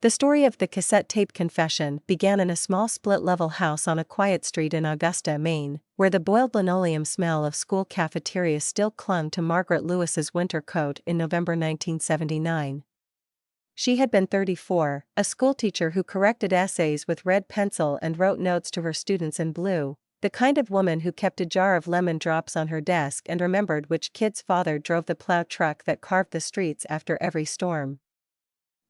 The story of the cassette tape confession began in a small split-level house on a quiet street in Augusta, Maine, where the boiled linoleum smell of school cafeterias still clung to Margaret Lewis's winter coat in November 1979. She had been 34, a schoolteacher who corrected essays with red pencil and wrote notes to her students in blue, the kind of woman who kept a jar of lemon drops on her desk and remembered which kid's father drove the plow truck that carved the streets after every storm.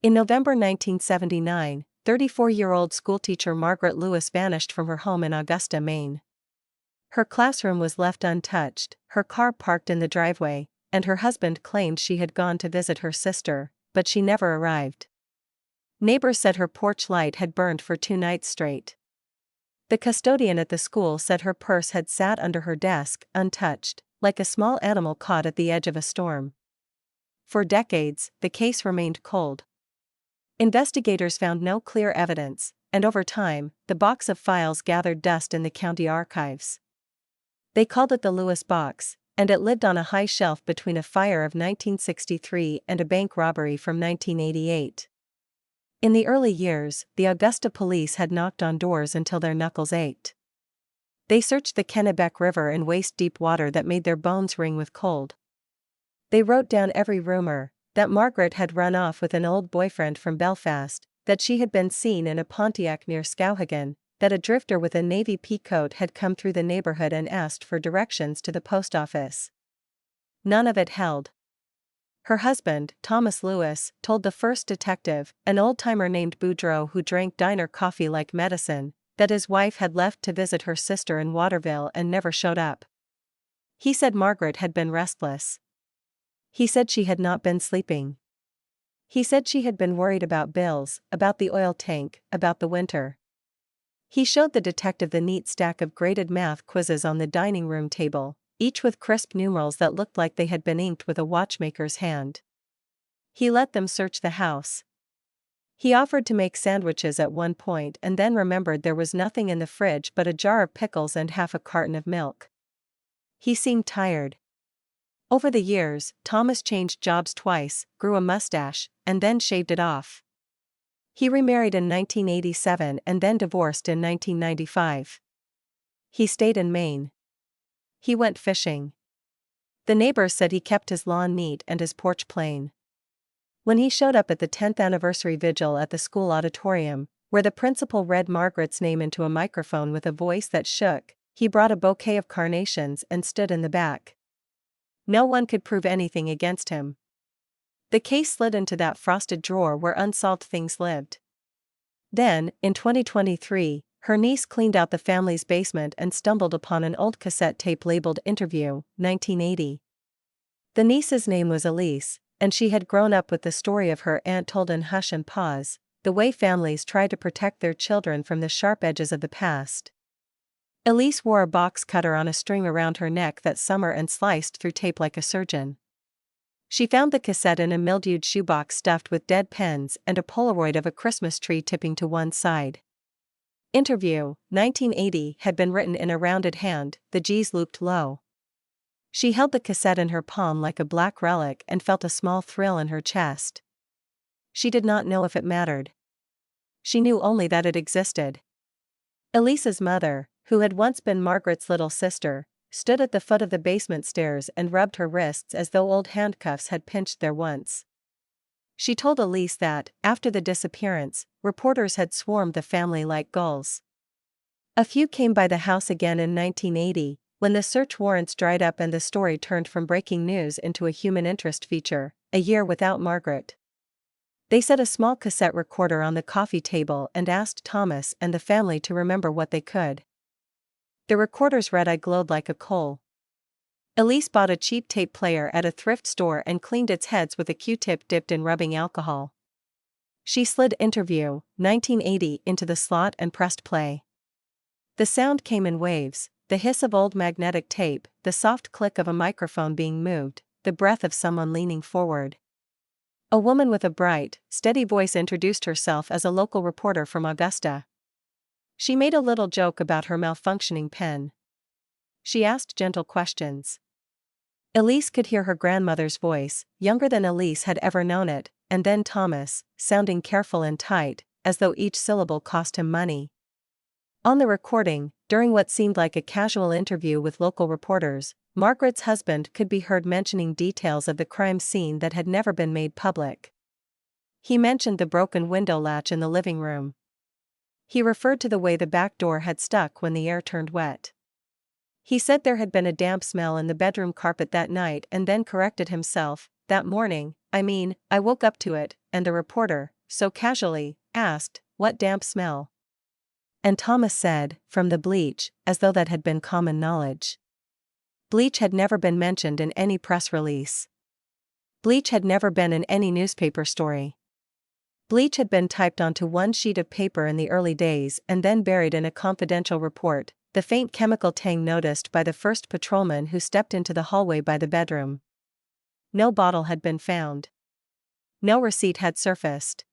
In November 1979, 34-year-old schoolteacher Margaret Lewis vanished from her home in Augusta, Maine. Her classroom was left untouched, her car parked in the driveway, and her husband claimed she had gone to visit her sister, but she never arrived. Neighbors said her porch light had burned for 2 nights straight. The custodian at the school said her purse had sat under her desk, untouched, like a small animal caught at the edge of a storm. For decades, the case remained cold. Investigators found no clear evidence, and over time, the box of files gathered dust in the county archives. They called it the Lewis box, and it lived on a high shelf between a fire of 1963 and a bank robbery from 1988. In the early years, the Augusta police had knocked on doors until their knuckles ached. They searched the Kennebec River in waist-deep water that made their bones ring with cold. They wrote down every rumor, that Margaret had run off with an old boyfriend from Belfast, that she had been seen in a Pontiac near Skowhegan, that a drifter with a navy peacoat had come through the neighborhood and asked for directions to the post office. None of it held. Her husband, Thomas Lewis, told the first detective, an old-timer named Boudreaux who drank diner coffee like medicine, that his wife had left to visit her sister in Waterville and never showed up. He said Margaret had been restless. He said she had not been sleeping. He said she had been worried about bills, about the oil tank, about the winter. He showed the detective the neat stack of graded math quizzes on the dining room table, each with crisp numerals that looked like they had been inked with a watchmaker's hand. He let them search the house. He offered to make sandwiches at one point and then remembered there was nothing in the fridge but a jar of pickles and half a carton of milk. He seemed tired. Over the years, Thomas changed jobs twice, grew a mustache, and then shaved it off. He remarried in 1987 and then divorced in 1995. He stayed in Maine. He went fishing. The neighbors said he kept his lawn neat and his porch plain. When he showed up at the 10th anniversary vigil at the school auditorium, where the principal read Margaret's name into a microphone with a voice that shook, he brought a bouquet of carnations and stood in the back. No one could prove anything against him. The case slid into that frosted drawer where unsolved things lived. Then, in 2023, her niece cleaned out the family's basement and stumbled upon an old cassette tape labeled Interview, 1980. The niece's name was Elise, and she had grown up with the story of her aunt told in hush and pause, the way families try to protect their children from the sharp edges of the past. Elise wore a box cutter on a string around her neck that summer and sliced through tape like a surgeon. She found the cassette in a mildewed shoebox stuffed with dead pens and a Polaroid of a Christmas tree tipping to one side. Interview, 1980 had been written in a rounded hand, the G's looped low. She held the cassette in her palm like a black relic and felt a small thrill in her chest. She did not know if it mattered. She knew only that it existed. Elise's mother, who had once been Margaret's little sister, stood at the foot of the basement stairs and rubbed her wrists as though old handcuffs had pinched there once. She told Elise that, after the disappearance, reporters had swarmed the family like gulls. A few came by the house again in 1980, when the search warrants dried up and the story turned from breaking news into a human interest feature, a year without Margaret. They set a small cassette recorder on the coffee table and asked Thomas and the family to remember what they could. The recorder's red eye glowed like a coal. Elise bought a cheap tape player at a thrift store and cleaned its heads with a Q-tip dipped in rubbing alcohol. She slid Interview, 1980 into the slot and pressed play. The sound came in waves, the hiss of old magnetic tape, the soft click of a microphone being moved, the breath of someone leaning forward. A woman with a bright, steady voice introduced herself as a local reporter from Augusta. She made a little joke about her malfunctioning pen. She asked gentle questions. Elise could hear her grandmother's voice, younger than Elise had ever known it, and then Thomas, sounding careful and tight, as though each syllable cost him money. On the recording, during what seemed like a casual interview with local reporters, Margaret's husband could be heard mentioning details of the crime scene that had never been made public. He mentioned the broken window latch in the living room. He referred to the way the back door had stuck when the air turned wet. He said there had been a damp smell in the bedroom carpet that night and then corrected himself, "That morning, I woke up to it," and the reporter, so casually, asked, "What damp smell?" And Thomas said, "From the bleach," as though that had been common knowledge. Bleach had never been mentioned in any press release. Bleach had never been in any newspaper story. Bleach had been typed onto one sheet of paper in the early days and then buried in a confidential report, the faint chemical tang noticed by the first patrolman who stepped into the hallway by the bedroom. No bottle had been found. No receipt had surfaced.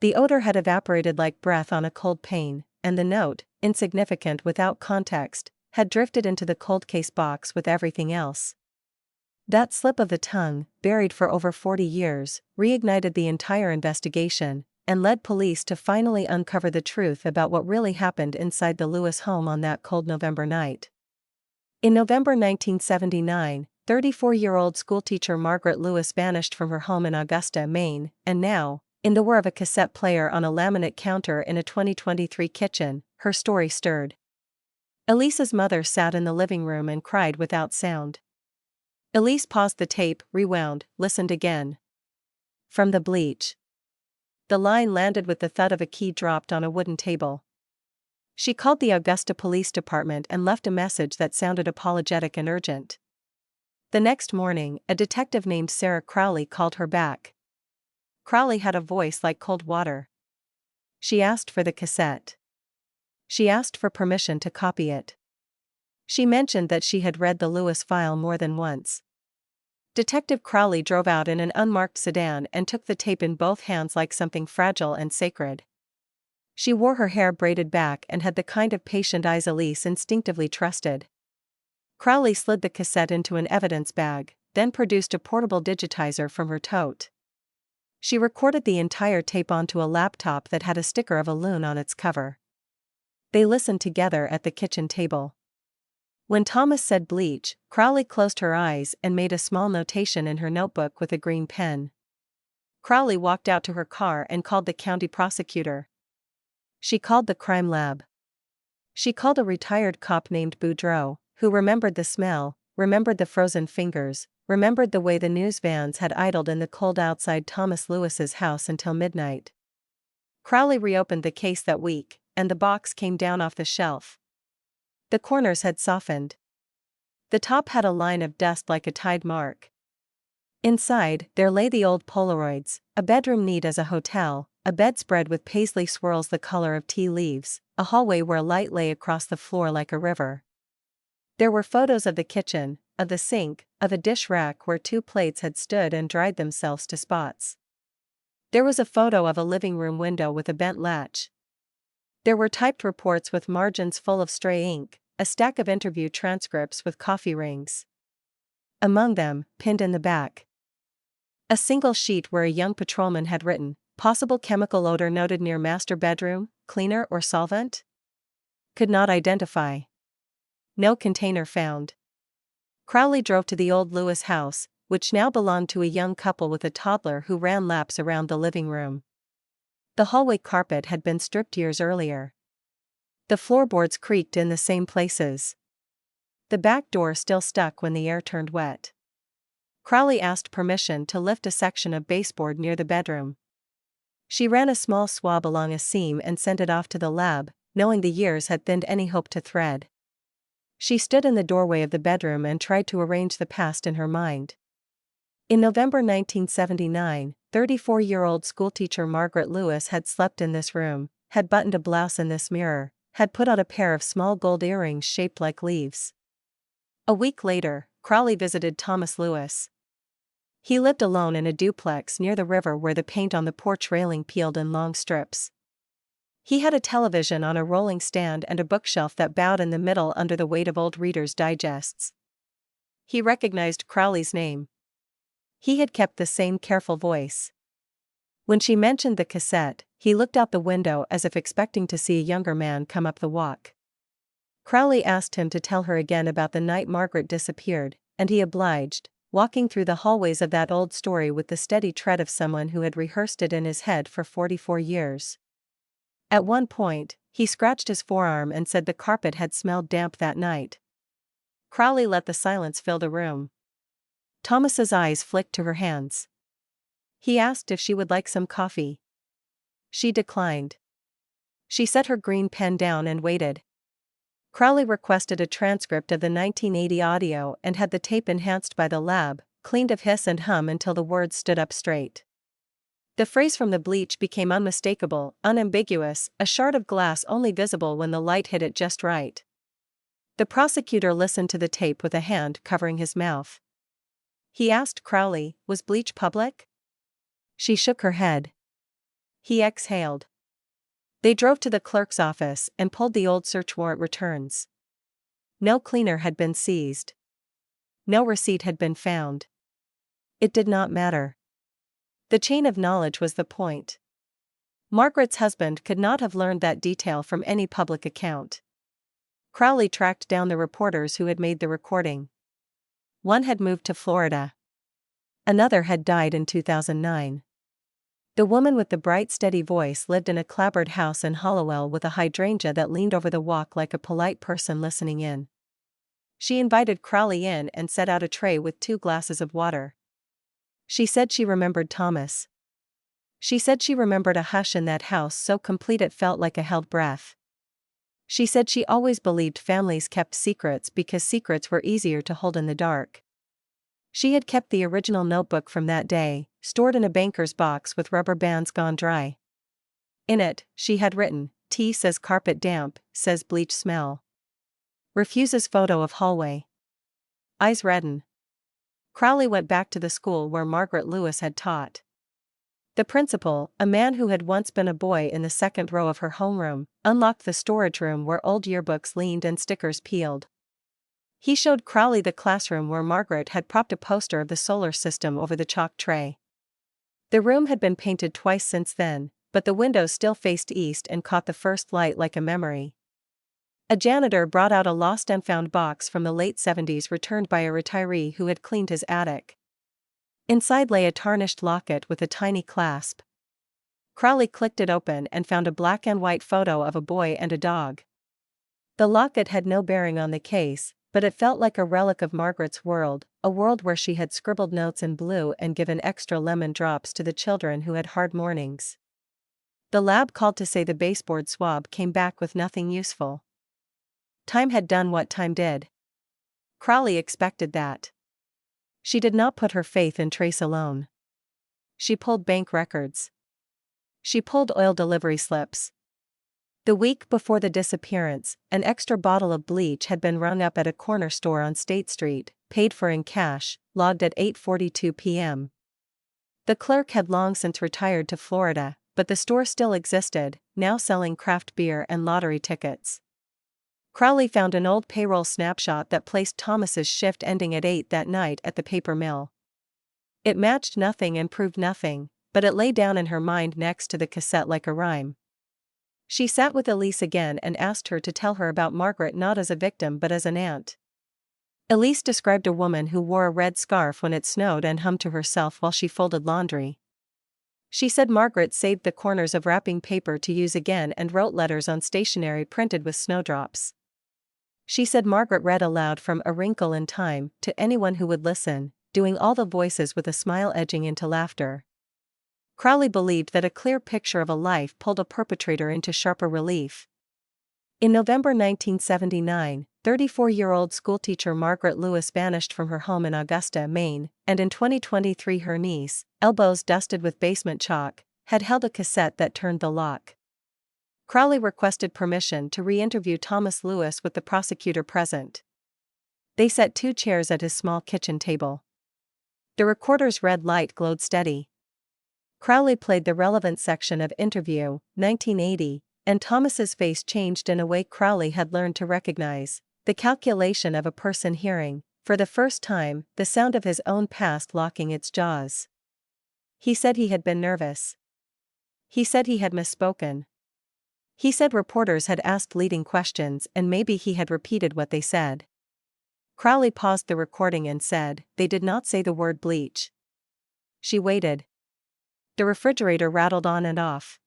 The odor had evaporated like breath on a cold pane, and the note, insignificant without context, had drifted into the cold case box with everything else. That slip of the tongue, buried for over 40 years, reignited the entire investigation, and led police to finally uncover the truth about what really happened inside the Lewis home on that cold November night. In November 1979, 34-year-old schoolteacher Margaret Lewis vanished from her home in Augusta, Maine, and now, in the whir of a cassette player on a laminate counter in a 2023 kitchen, her story stirred. Elise's mother sat in the living room and cried without sound. Elise paused the tape, rewound, listened again. From the bleach. The line landed with the thud of a key dropped on a wooden table. She called the Augusta Police Department and left a message that sounded apologetic and urgent. The next morning, a detective named Sarah Crowley called her back. Crowley had a voice like cold water. She asked for the cassette. She asked for permission to copy it. She mentioned that she had read the Lewis file more than once. Detective Crowley drove out in an unmarked sedan and took the tape in both hands like something fragile and sacred. She wore her hair braided back and had the kind of patient eyes Elise instinctively trusted. Crowley slid the cassette into an evidence bag, then produced a portable digitizer from her tote. She recorded the entire tape onto a laptop that had a sticker of a loon on its cover. They listened together at the kitchen table. When Thomas said bleach, Crowley closed her eyes and made a small notation in her notebook with a green pen. Crowley walked out to her car and called the county prosecutor. She called the crime lab. She called a retired cop named Boudreaux, who remembered the smell, remembered the frozen fingers, remembered the way the news vans had idled in the cold outside Thomas Lewis's house until midnight. Crowley reopened the case that week, and the box came down off the shelf. The corners had softened. The top had a line of dust like a tide mark. Inside, there lay the old Polaroids, a bedroom neat as a hotel, a bedspread with paisley swirls the color of tea leaves, a hallway where light lay across the floor like a river. There were photos of the kitchen, of the sink, of a dish rack where 2 plates had stood and dried themselves to spots. There was a photo of a living room window with a bent latch. There were typed reports with margins full of stray ink, a stack of interview transcripts with coffee rings. Among them, pinned in the back, a single sheet where a young patrolman had written, "Possible chemical odor noted near master bedroom, cleaner or solvent? Could not identify. No container found." Crowley drove to the old Lewis house, which now belonged to a young couple with a toddler who ran laps around the living room. The hallway carpet had been stripped years earlier. The floorboards creaked in the same places. The back door still stuck when the air turned wet. Crowley asked permission to lift a section of baseboard near the bedroom. She ran a small swab along a seam and sent it off to the lab, knowing the years had thinned any hope to thread. She stood in the doorway of the bedroom and tried to arrange the past in her mind. In November 1979, 34-year-old schoolteacher Margaret Lewis had slept in this room, had buttoned a blouse in this mirror, had put on a pair of small gold earrings shaped like leaves. A week later, Crowley visited Thomas Lewis. He lived alone in a duplex near the river where the paint on the porch railing peeled in long strips. He had a television on a rolling stand and a bookshelf that bowed in the middle under the weight of old Reader's Digests. He recognized Crowley's name. He had kept the same careful voice. When she mentioned the cassette, he looked out the window as if expecting to see a younger man come up the walk. Crowley asked him to tell her again about the night Margaret disappeared, and he obliged, walking through the hallways of that old story with the steady tread of someone who had rehearsed it in his head for 44 years. At one point, he scratched his forearm and said the carpet had smelled damp that night. Crowley let the silence fill the room. Thomas's eyes flicked to her hands. He asked if she would like some coffee. She declined. She set her green pen down and waited. Crowley requested a transcript of the 1980 audio and had the tape enhanced by the lab, cleaned of hiss and hum until the words stood up straight. The phrase from the bleach became unmistakable, unambiguous, a shard of glass only visible when the light hit it just right. The prosecutor listened to the tape with a hand covering his mouth. He asked Crowley, "Was bleach public?" She shook her head. He exhaled. They drove to the clerk's office and pulled the old search warrant returns. No cleaner had been seized. No receipt had been found. It did not matter. The chain of knowledge was the point. Margaret's husband could not have learned that detail from any public account. Crowley tracked down the reporters who had made the recording. One had moved to Florida. Another had died in 2009. The woman with the bright steady voice lived in a clapboard house in Hollowell with a hydrangea that leaned over the walk like a polite person listening in. She invited Crowley in and set out a tray with 2 glasses of water. She said she remembered Thomas. She said she remembered a hush in that house so complete it felt like a held breath. She said she always believed families kept secrets because secrets were easier to hold in the dark. She had kept the original notebook from that day, stored in a banker's box with rubber bands gone dry. In it, she had written, "T says carpet damp, says bleach smell. Refuses photo of hallway. Eyes redden." Crowley went back to the school where Margaret Lewis had taught. The principal, a man who had once been a boy in the second row of her homeroom, unlocked the storage room where old yearbooks leaned and stickers peeled. He showed Crowley the classroom where Margaret had propped a poster of the solar system over the chalk tray. The room had been painted twice since then, but the windows still faced east and caught the first light like a memory. A janitor brought out a lost and found box from the late 70s returned by a retiree who had cleaned his attic. Inside lay a tarnished locket with a tiny clasp. Crowley clicked it open and found a black and white photo of a boy and a dog. The locket had no bearing on the case, but it felt like a relic of Margaret's world, a world where she had scribbled notes in blue and given extra lemon drops to the children who had hard mornings. The lab called to say the baseboard swab came back with nothing useful. Time had done what time did. Crowley expected that. She did not put her faith in Trace alone. She pulled bank records. She pulled oil delivery slips. The week before the disappearance, an extra bottle of bleach had been rung up at a corner store on State Street, paid for in cash, logged at 8:42 p.m. The clerk had long since retired to Florida, but the store still existed, now selling craft beer and lottery tickets. Crowley found an old payroll snapshot that placed Thomas's shift ending at 8 that night at the paper mill. It matched nothing and proved nothing, but it lay down in her mind next to the cassette like a rhyme. She sat with Elise again and asked her to tell her about Margaret not as a victim but as an aunt. Elise described a woman who wore a red scarf when it snowed and hummed to herself while she folded laundry. She said Margaret saved the corners of wrapping paper to use again and wrote letters on stationery printed with snowdrops. She said Margaret read aloud from A Wrinkle in Time to anyone who would listen, doing all the voices with a smile edging into laughter. Crowley believed that a clear picture of a life pulled a perpetrator into sharper relief. In November 1979, 34-year-old schoolteacher Margaret Lewis vanished from her home in Augusta, Maine, and in 2023 her niece, elbows dusted with basement chalk, had held a cassette that turned the lock. Crowley requested permission to re-interview Thomas Lewis with the prosecutor present. They set 2 chairs at his small kitchen table. The recorder's red light glowed steady. Crowley played the relevant section of Interview, 1980, and Thomas's face changed in a way Crowley had learned to recognize, the calculation of a person hearing, for the first time, the sound of his own past locking its jaws. He said he had been nervous. He said he had misspoken. He said reporters had asked leading questions and maybe he had repeated what they said. Crowley paused the recording and said, "They did not say the word bleach." She waited. The refrigerator rattled on and off.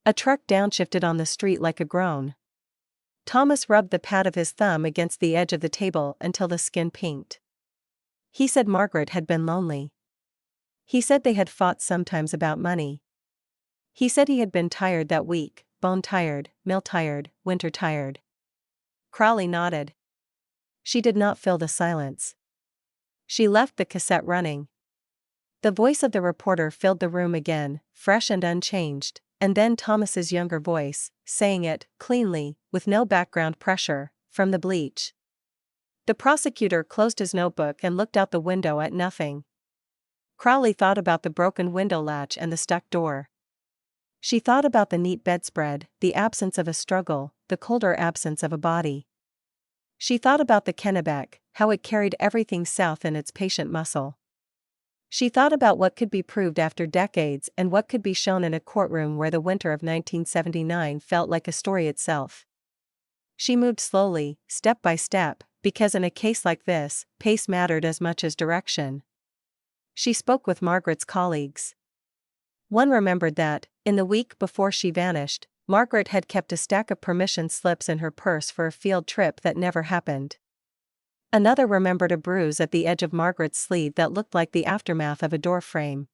A truck downshifted on the street like a groan. Thomas rubbed the pad of his thumb against the edge of the table until the skin pinked. He said Margaret had been lonely. He said they had fought sometimes about money. He said he had been tired that week, bone tired, mill tired, winter tired. Crowley nodded. She did not fill the silence. She left the cassette running. The voice of the reporter filled the room again, fresh and unchanged, and then Thomas's younger voice, saying it, cleanly, with no background pressure, from the bleach. The prosecutor closed his notebook and looked out the window at nothing. Crowley thought about the broken window latch and the stuck door. She thought about the neat bedspread, the absence of a struggle, the colder absence of a body. She thought about the Kennebec, how it carried everything south in its patient muscle. She thought about what could be proved after decades and what could be shown in a courtroom where the winter of 1979 felt like a story itself. She moved slowly, step by step, because in a case like this, pace mattered as much as direction. She spoke with Margaret's colleagues. One remembered that, in the week before she vanished, Margaret had kept a stack of permission slips in her purse for a field trip that never happened. Another remembered a bruise at the edge of Margaret's sleeve that looked like the aftermath of a door frame.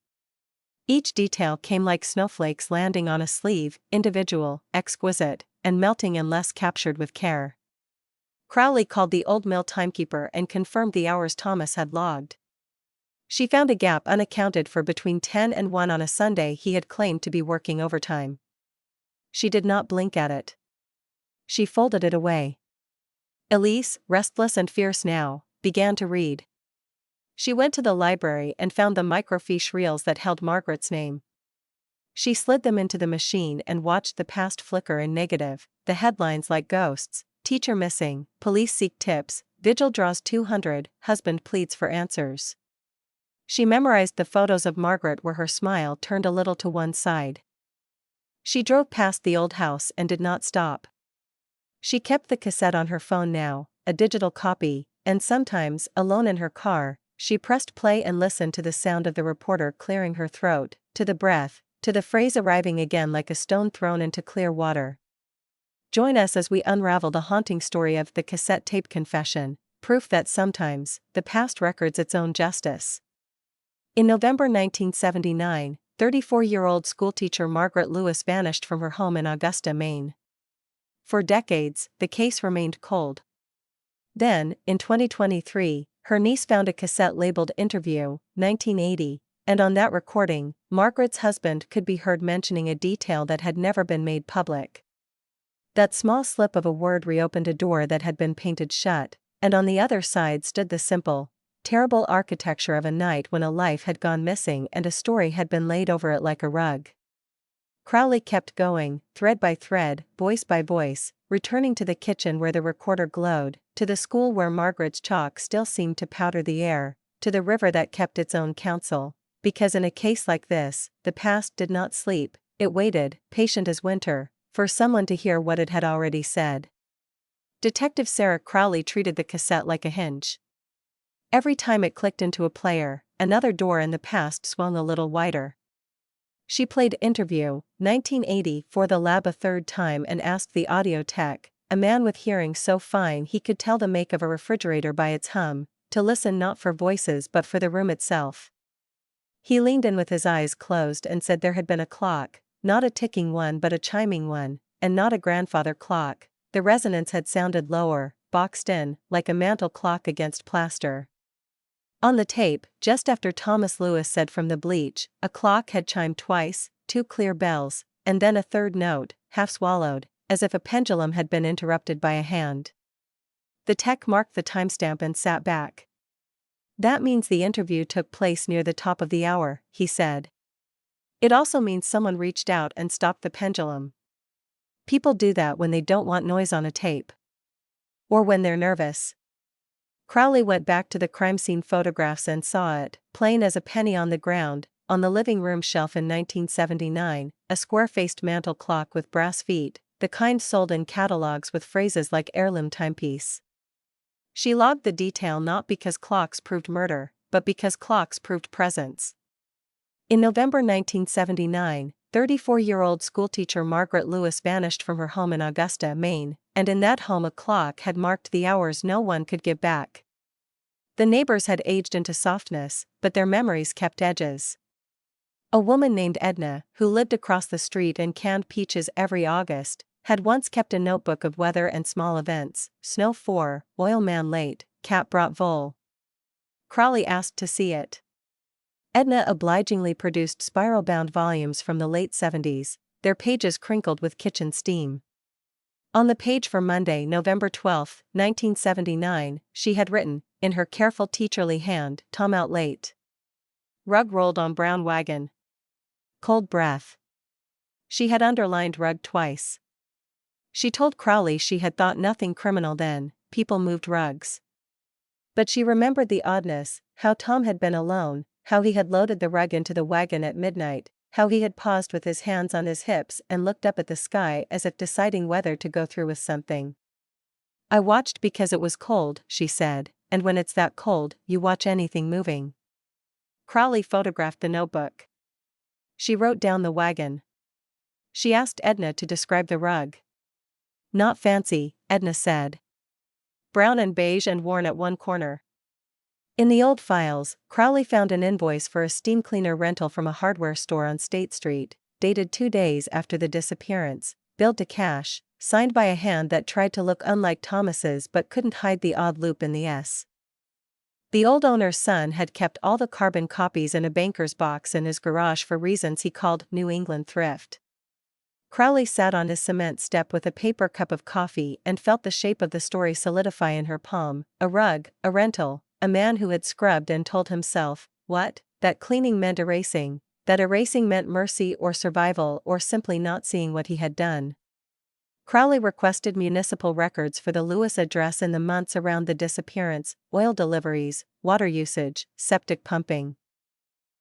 Each detail came like snowflakes landing on a sleeve, individual, exquisite, and melting unless captured with care. Crowley called the old mill timekeeper and confirmed the hours Thomas had logged. She found a gap unaccounted for between 10 and 1 on a Sunday he had claimed to be working overtime. She did not blink at it. She folded it away. Elise, restless and fierce now, began to read. She went to the library and found the microfiche reels that held Margaret's name. She slid them into the machine and watched the past flicker in negative, the headlines like ghosts, teacher missing, police seek tips, vigil draws 200, husband pleads for answers. She memorized the photos of Margaret where her smile turned a little to one side. She drove past the old house and did not stop. She kept the cassette on her phone now, a digital copy, and sometimes, alone in her car, she pressed play and listened to the sound of the reporter clearing her throat, to the breath, to the phrase arriving again like a stone thrown into clear water. Join us as we unravel the haunting story of the cassette tape confession, proof that sometimes, the past records its own justice. In November 1979, 34-year-old schoolteacher Margaret Lewis vanished from her home in Augusta, Maine. For decades, the case remained cold. Then, in 2023, her niece found a cassette labeled Interview, 1980, and on that recording, Margaret's husband could be heard mentioning a detail that had never been made public. That small slip of a word reopened a door that had been painted shut, and on the other side stood the simple, terrible architecture of a night when a life had gone missing and a story had been laid over it like a rug. Crowley kept going, thread by thread, voice by voice, returning to the kitchen where the recorder glowed, to the school where Margaret's chalk still seemed to powder the air, to the river that kept its own counsel, because in a case like this, the past did not sleep, it waited, patient as winter, for someone to hear what it had already said. Detective Sarah Crowley treated the cassette like a hinge. Every time it clicked into a player, another door in the past swung a little wider. She played Interview, 1980 for the lab a third time and asked the audio tech, a man with hearing so fine he could tell the make of a refrigerator by its hum, to listen not for voices but for the room itself. He leaned in with his eyes closed and said there had been a clock, not a ticking one but a chiming one, and not a grandfather clock. The resonance had sounded lower, boxed in, like a mantel clock against plaster. On the tape, just after Thomas Lewis said from the bleach, a clock had chimed twice, 2 clear bells, and then a third note, half swallowed, as if a pendulum had been interrupted by a hand. The tech marked the timestamp and sat back. That means the interview took place near the top of the hour, he said. It also means someone reached out and stopped the pendulum. People do that when they don't want noise on a tape. Or when they're nervous. Crowley went back to the crime scene photographs and saw it, plain as a penny on the ground, on the living room shelf in 1979, a square-faced mantel clock with brass feet, the kind sold in catalogs with phrases like heirloom timepiece. She logged the detail not because clocks proved murder, but because clocks proved presence. In November 1979, 34-year-old schoolteacher Margaret Lewis vanished from her home in Augusta, Maine, and in that home a clock had marked the hours no one could give back. The neighbors had aged into softness, but their memories kept edges. A woman named Edna, who lived across the street and canned peaches every August, had once kept a notebook of weather and small events: snow 4, oil man late, cat brought vole. Crowley asked to see it. Edna obligingly produced spiral-bound volumes from the late 70s, their pages crinkled with kitchen steam. On the page for Monday, November 12, 1979, she had written, in her careful teacherly hand, "Tom out late. Rug rolled on brown wagon. Cold breath." She had underlined rug twice. She told Crowley she had thought nothing criminal then, people moved rugs. But she remembered the oddness, how Tom had been alone, how he had loaded the rug into the wagon at midnight, how he had paused with his hands on his hips and looked up at the sky as if deciding whether to go through with something. "I watched because it was cold," she said, "and when it's that cold, you watch anything moving." Crowley photographed the notebook. She wrote down the wagon. She asked Edna to describe the rug. "Not fancy," Edna said. "Brown and beige and worn at one corner." In the old files, Crowley found an invoice for a steam cleaner rental from a hardware store on State Street, dated 2 days after the disappearance, billed to cash, signed by a hand that tried to look unlike Thomas's but couldn't hide the odd loop in the S. The old owner's son had kept all the carbon copies in a banker's box in his garage for reasons he called New England thrift. Crowley sat on his cement step with a paper cup of coffee and felt the shape of the story solidify in her palm: a rug, a rental, a man who had scrubbed and told himself, what, that cleaning meant erasing, that erasing meant mercy or survival or simply not seeing what he had done. Crowley requested municipal records for the Lewis address in the months around the disappearance: oil deliveries, water usage, septic pumping.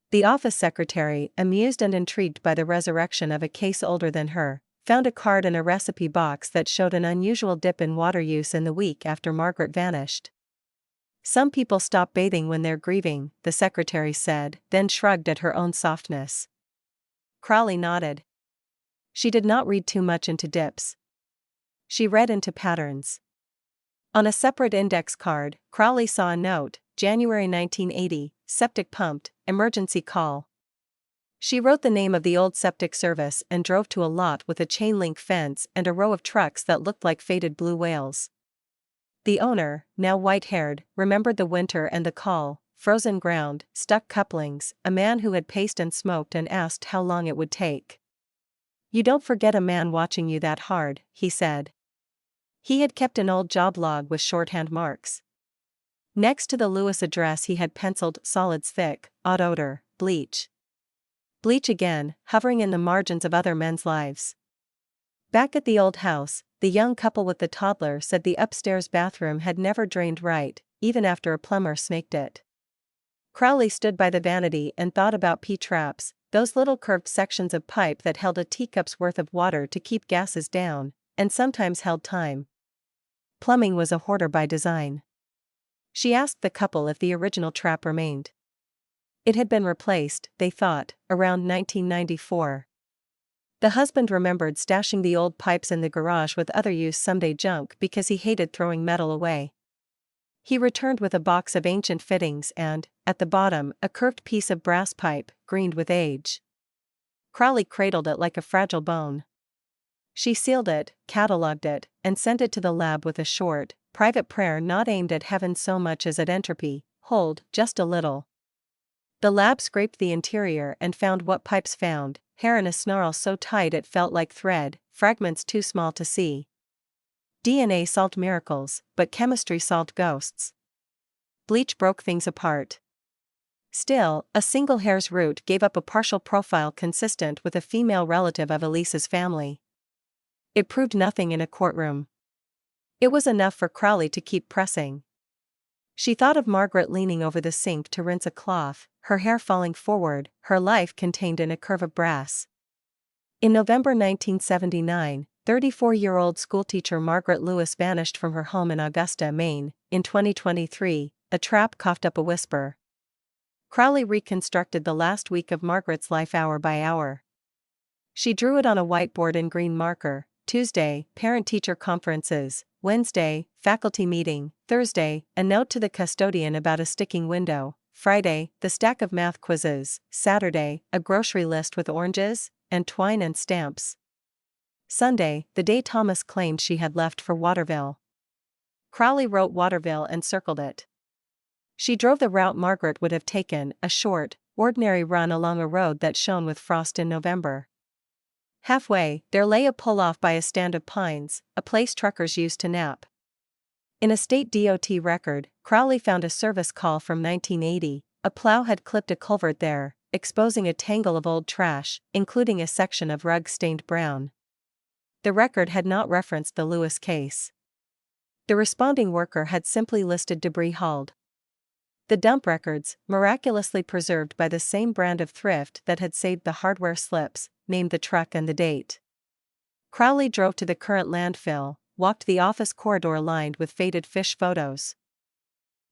The office secretary, amused and intrigued by the resurrection of a case older than her, found a card in a recipe box that showed an unusual dip in water use in the week after Margaret vanished. "Some people stop bathing when they're grieving," the secretary said, then shrugged at her own softness. Crowley nodded. She did not read too much into dips. She read into patterns. On a separate index card, Crowley saw a note: January 1980, septic pumped, emergency call. She wrote the name of the old septic service and drove to a lot with a chain-link fence and a row of trucks that looked like faded blue whales. The owner, now white-haired, remembered the winter and the call: frozen ground, stuck couplings, a man who had paced and smoked and asked how long it would take. "You don't forget a man watching you that hard," he said. He had kept an old job log with shorthand marks. Next to the Lewis address he had penciled: solids thick, odd odor, bleach. Bleach again, hovering in the margins of other men's lives. Back at the old house, the young couple with the toddler said the upstairs bathroom had never drained right, even after a plumber snaked it. Crowley stood by the vanity and thought about P-traps, those little curved sections of pipe that held a teacup's worth of water to keep gases down, and sometimes held time. Plumbing was a hoarder by design. She asked the couple if the original trap remained. It had been replaced, they thought, around 1994. The husband remembered stashing the old pipes in the garage with other used someday junk because he hated throwing metal away. He returned with a box of ancient fittings and, at the bottom, a curved piece of brass pipe, greened with age. Crowley cradled it like a fragile bone. She sealed it, catalogued it, and sent it to the lab with a short, private prayer not aimed at heaven so much as at entropy: hold, just a little. The lab scraped the interior and found what pipes found: hair in a snarl so tight it felt like thread, fragments too small to see. DNA solved miracles, but chemistry solved ghosts. Bleach broke things apart. Still, a single hair's root gave up a partial profile consistent with a female relative of Elisa's family. It proved nothing in a courtroom. It was enough for Crowley to keep pressing. She thought of Margaret leaning over the sink to rinse a cloth, her hair falling forward, her life contained in a curve of brass. In November 1979, 34-year-old schoolteacher Margaret Lewis vanished from her home in Augusta, Maine. In 2023, a trap coughed up a whisper. Crowley reconstructed the last week of Margaret's life hour by hour. She drew it on a whiteboard in green marker. Tuesday, parent-teacher conferences. Wednesday, faculty meeting. Thursday, a note to the custodian about a sticking window. Friday, the stack of math quizzes. Saturday, a grocery list with oranges, and twine and stamps. Sunday, the day Thomas claimed she had left for Waterville. Crowley wrote Waterville and circled it. She drove the route Margaret would have taken, a short, ordinary run along a road that shone with frost in November. Halfway, there lay a pull-off by a stand of pines, a place truckers used to nap. In a state DOT record, Crowley found a service call from 1980. A plow had clipped a culvert there, exposing a tangle of old trash, including a section of rug stained brown. The record had not referenced the Lewis case. The responding worker had simply listed debris hauled. The dump records, miraculously preserved by the same brand of thrift that had saved the hardware slips, named the truck and the date. Crowley drove to the current landfill, walked the office corridor lined with faded fish photos,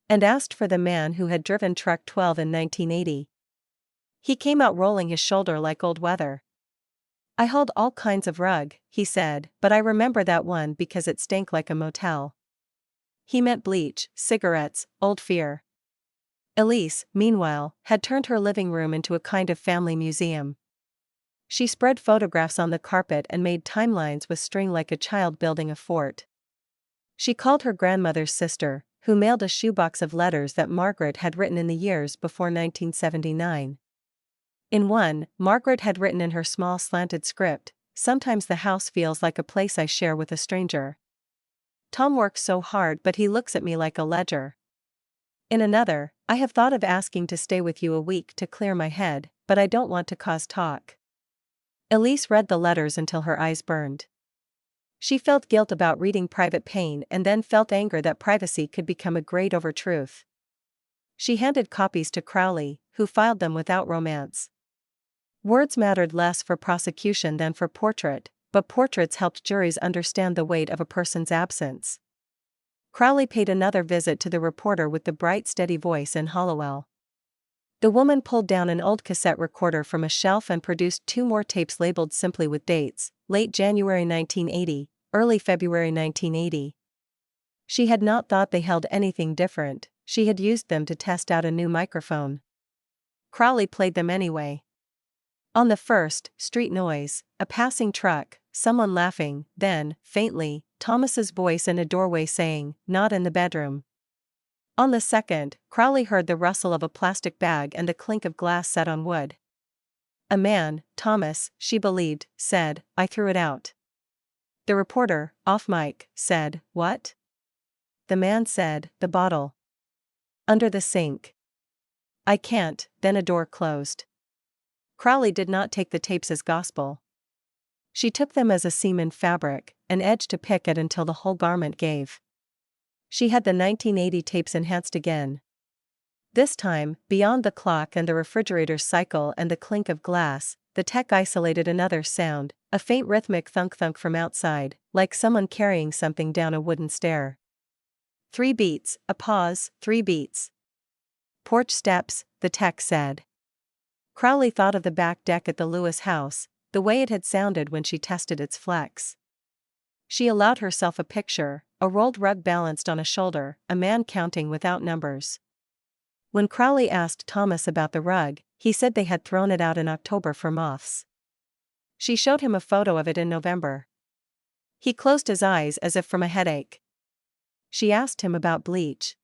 and asked for the man who had driven truck 12 in 1980. He came out rolling his shoulder like old weather. "I hauled all kinds of rug," he said, "but I remember that one because it stank like a motel." He meant bleach, cigarettes, old fear. Elise, meanwhile, had turned her living room into a kind of family museum. She spread photographs on the carpet and made timelines with string like a child building a fort. She called her grandmother's sister, who mailed a shoebox of letters that Margaret had written in the years before 1979. In one, Margaret had written in her small slanted script, "Sometimes the house feels like a place I share with a stranger. Tom works so hard but he looks at me like a ledger." In another, "I have thought of asking to stay with you a week to clear my head, but I don't want to cause talk." Elise read the letters until her eyes burned. She felt guilt about reading private pain and then felt anger that privacy could become a grade over truth. She handed copies to Crowley, who filed them without romance. Words mattered less for prosecution than for portrait, but portraits helped juries understand the weight of a person's absence. Crowley paid another visit to the reporter with the bright steady voice in Hollowell. The woman pulled down an old cassette recorder from a shelf and produced 2 more tapes labeled simply with dates, late January 1980, early February 1980. She had not thought they held anything different, she had used them to test out a new microphone. Crowley played them anyway. On the first, street noise, a passing truck, someone laughing, then, faintly, Thomas's voice in a doorway saying, "Not in the bedroom." On the second, Crowley heard the rustle of a plastic bag and the clink of glass set on wood. A man, Thomas, she believed, said, "I threw it out." The reporter, off mic, said, "What?" The man said, "The bottle. Under the sink." "I can't," then a door closed. Crowley did not take the tapes as gospel. She took them as a seam in fabric, an edge to pick at until the whole garment gave. She had the 1980 tapes enhanced again. This time, beyond the clock and the refrigerator's cycle and the clink of glass, the tech isolated another sound, a faint rhythmic thunk-thunk from outside, like someone carrying something down a wooden stair. 3 beats, a pause, 3 beats. "Porch steps," the tech said. Crowley thought of the back deck at the Lewis house, the way it had sounded when she tested its flex. She allowed herself a picture, a rolled rug balanced on a shoulder, a man counting without numbers. When Crowley asked Thomas about the rug, he said they had thrown it out in October for moths. She showed him a photo of it in November. He closed his eyes as if from a headache. She asked him about bleach.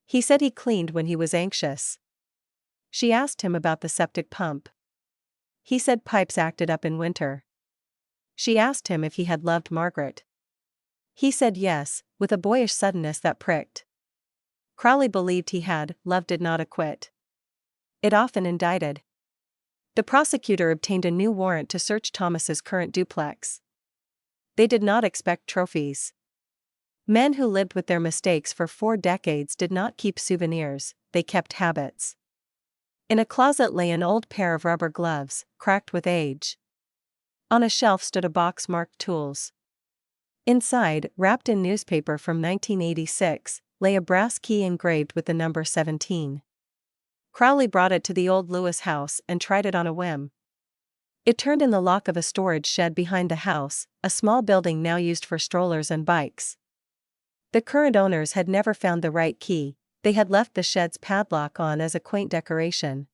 He said he cleaned when he was anxious. She asked him about the septic pump. He said pipes acted up in winter. She asked him if he had loved Margaret. He said yes, with a boyish suddenness that pricked. Crowley believed he had. Love did not acquit. It often indicted. The prosecutor obtained a new warrant to search Thomas's current duplex. They did not expect trophies. Men who lived with their mistakes for 4 decades did not keep souvenirs, they kept habits. In a closet lay an old pair of rubber gloves, cracked with age. On a shelf stood a box marked tools. Inside, wrapped in newspaper from 1986, lay a brass key engraved with the number 17. Crowley brought it to the old Lewis house and tried it on a whim. It turned in the lock of a storage shed behind the house, a small building now used for strollers and bikes. The current owners had never found the right key, they had left the shed's padlock on as a quaint decoration.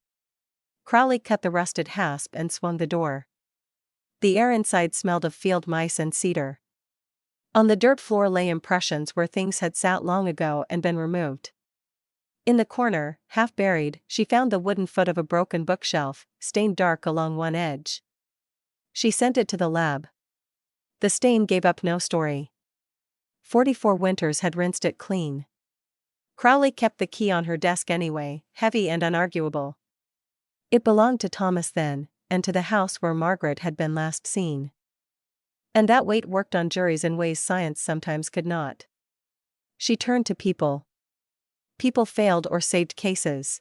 Crowley cut the rusted hasp and swung the door. The air inside smelled of field mice and cedar. On the dirt floor lay impressions where things had sat long ago and been removed. In the corner, half buried, she found the wooden foot of a broken bookshelf, stained dark along one edge. She sent it to the lab. The stain gave up no story. 44 winters had rinsed it clean. Crowley kept the key on her desk anyway, heavy and unarguable. It belonged to Thomas then, and to the house where Margaret had been last seen. And that weight worked on juries in ways science sometimes could not. She turned to people. People failed or saved cases.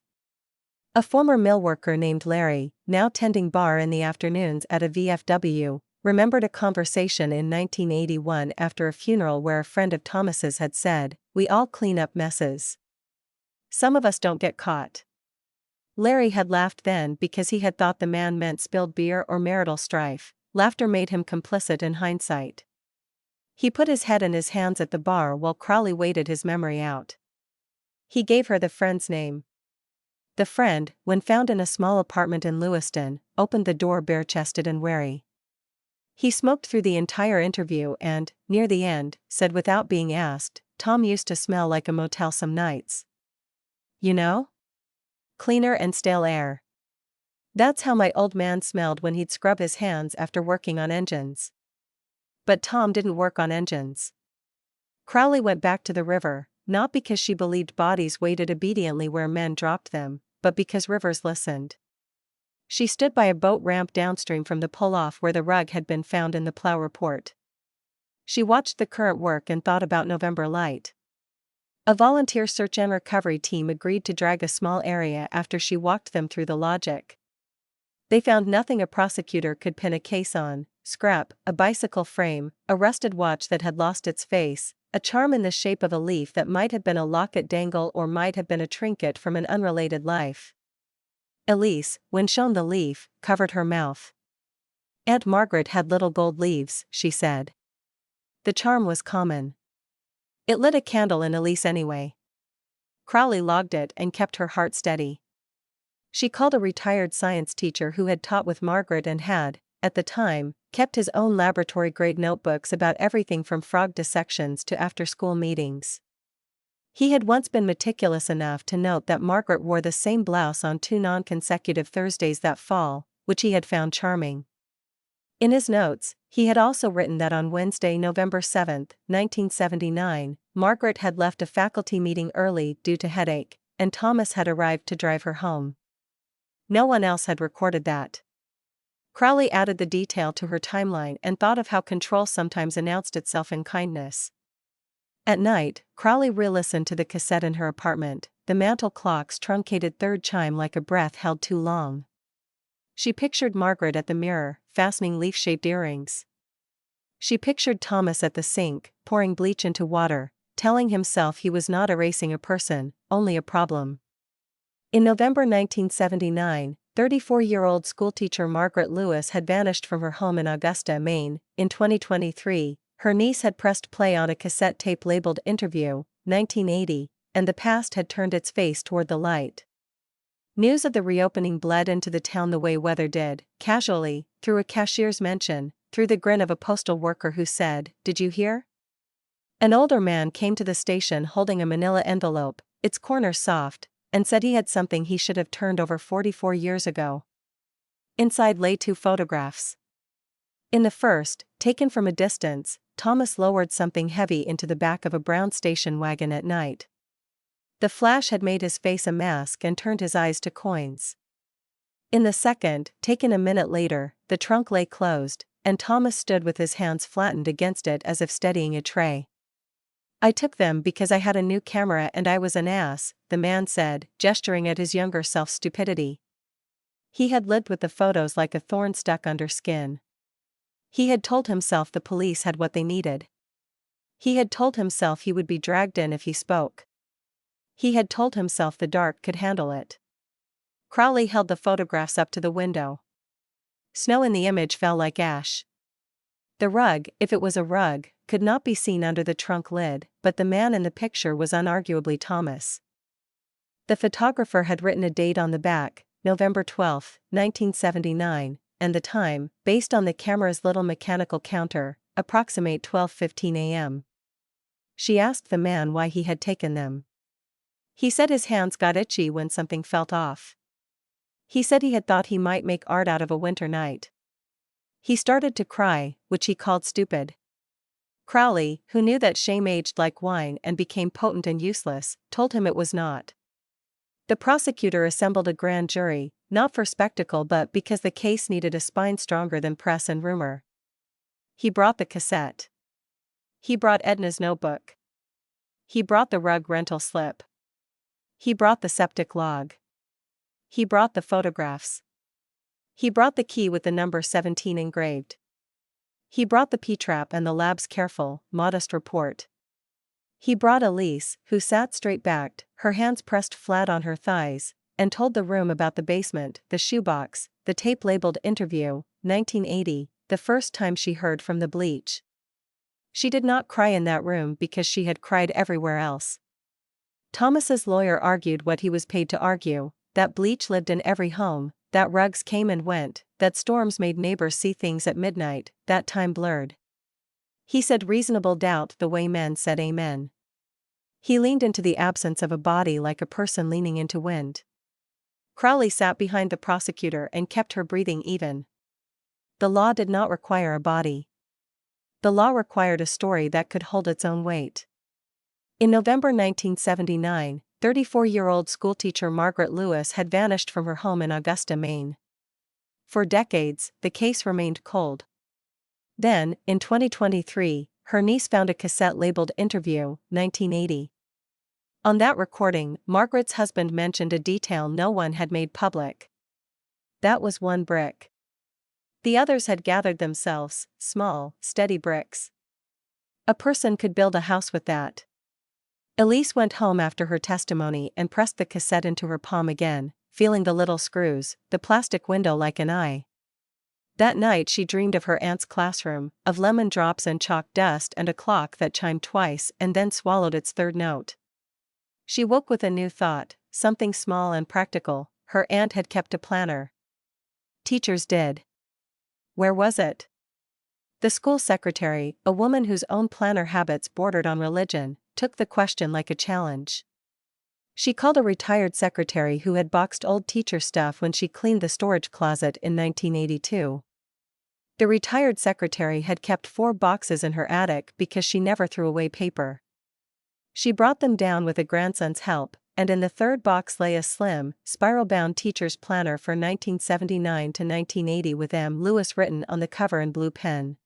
A former mill worker named Larry, now tending bar in the afternoons at a VFW, remembered a conversation in 1981 after a funeral where a friend of Thomas's had said, "We all clean up messes. Some of us don't get caught." Larry had laughed then because he had thought the man meant spilled beer or marital strife. Laughter made him complicit in hindsight. He put his head in his hands at the bar while Crowley waited his memory out. He gave her the friend's name. The friend, when found in a small apartment in Lewiston, opened the door bare-chested and wary. He smoked through the entire interview and, near the end, said without being asked, "Tom used to smell like a motel some nights. You know? Cleaner and stale air. That's how my old man smelled when he'd scrub his hands after working on engines." But Tom didn't work on engines. Crowley went back to the river, not because she believed bodies waited obediently where men dropped them, but because rivers listened. She stood by a boat ramp downstream from the pull-off where the rug had been found in the plow report. She watched the current work and thought about November Light. A volunteer search and recovery team agreed to drag a small area after she walked them through the logic. They found nothing a prosecutor could pin a case on: scrap, a bicycle frame, a rusted watch that had lost its face, a charm in the shape of a leaf that might have been a locket dangle or might have been a trinket from an unrelated life. Elise, when shown the leaf, covered her mouth. "Aunt Margaret had little gold leaves," she said. The charm was common. It lit a candle in Elise anyway. Crowley logged it and kept her heart steady. She called a retired science teacher who had taught with Margaret and had, at the time, kept his own laboratory-grade notebooks about everything from frog dissections to after-school meetings. He had once been meticulous enough to note that Margaret wore the same blouse on 2 non-consecutive Thursdays that fall, which he had found charming. In his notes, he had also written that on Wednesday, November 7, 1979, Margaret had left a faculty meeting early due to headache, and Thomas had arrived to drive her home. No one else had recorded that. Crowley added the detail to her timeline and thought of how control sometimes announced itself in kindness. At night, Crowley re-listened to the cassette in her apartment, the mantel clock's truncated third chime like a breath held too long. She pictured Margaret at the mirror, fastening leaf-shaped earrings. She pictured Thomas at the sink, pouring bleach into water, telling himself he was not erasing a person, only a problem. In November 1979, 34-year-old schoolteacher Margaret Lewis had vanished from her home in Augusta, Maine. In 2023, her niece had pressed play on a cassette tape labeled Interview, 1980, and the past had turned its face toward the light. News of the reopening bled into the town the way weather did, casually, through a cashier's mention, through the grin of a postal worker who said, "Did you hear?" An older man came to the station holding a manila envelope, its corners soft, and said he had something he should have turned over 44 years ago. Inside lay 2 photographs. In the first, taken from a distance, Thomas lowered something heavy into the back of a brown station wagon at night. The flash had made his face a mask and turned his eyes to coins. In the second, taken a minute later, the trunk lay closed, and Thomas stood with his hands flattened against it as if steadying a tray. I took them because I had a new camera and I was an ass, the man said, gesturing at his younger self's stupidity. He had lived with the photos like a thorn stuck under skin. He had told himself the police had what they needed. He had told himself he would be dragged in if he spoke. He had told himself the dark could handle it. Crowley held the photographs up to the window. Snow in the image fell like ash. The rug, if it was a rug, could not be seen under the trunk lid, but the man in the picture was unarguably Thomas. The photographer had written a date on the back, November 12, 1979, and the time, based on the camera's little mechanical counter, approximate 12:15 a.m. She asked the man why he had taken them. He said his hands got itchy when something felt off. He said he had thought he might make art out of a winter night. He started to cry, which he called stupid. Crowley, who knew that shame aged like wine and became potent and useless, told him it was not. The prosecutor assembled a grand jury, not for spectacle but because the case needed a spine stronger than press and rumor. He brought the cassette. He brought Edna's notebook. He brought the rug rental slip. He brought the septic log. He brought the photographs. He brought the key with the number 17 engraved. He brought the P-trap and the lab's careful, modest report. He brought Elise, who sat straight-backed, her hands pressed flat on her thighs, and told the room about the basement, the shoebox, the tape-labeled interview, 1980, the first time she heard from the bleach. She did not cry in that room because she had cried everywhere else. Thomas's lawyer argued what he was paid to argue, that bleach lived in every home, that rugs came and went, that storms made neighbors see things at midnight, that time blurred. He said reasonable doubt the way men said amen. He leaned into the absence of a body like a person leaning into wind. Crowley sat behind the prosecutor and kept her breathing even. The law did not require a body. The law required a story that could hold its own weight. In November 1979, 34-year-old schoolteacher Margaret Lewis had vanished from her home in Augusta, Maine. For decades, the case remained cold. Then, in 2023, her niece found a cassette labeled Interview, 1980. On that recording, Margaret's husband mentioned a detail no one had made public. That was one brick. The others had gathered themselves, small, steady bricks. A person could build a house with that. Elise went home after her testimony and pressed the cassette into her palm again, feeling the little screws, the plastic window like an eye. That night she dreamed of her aunt's classroom, of lemon drops and chalk dust and a clock that chimed twice and then swallowed its third note. She woke with a new thought, something small and practical. Her aunt had kept a planner. Teachers did. Where was it? The school secretary, a woman whose own planner habits bordered on religion, took the question like a challenge. She called a retired secretary who had boxed old teacher stuff when she cleaned the storage closet in 1982. The retired secretary had kept 4 boxes in her attic because she never threw away paper. She brought them down with a grandson's help, and in the third box lay a slim, spiral-bound teacher's planner for 1979 to 1980 with M. Lewis written on the cover in blue pen.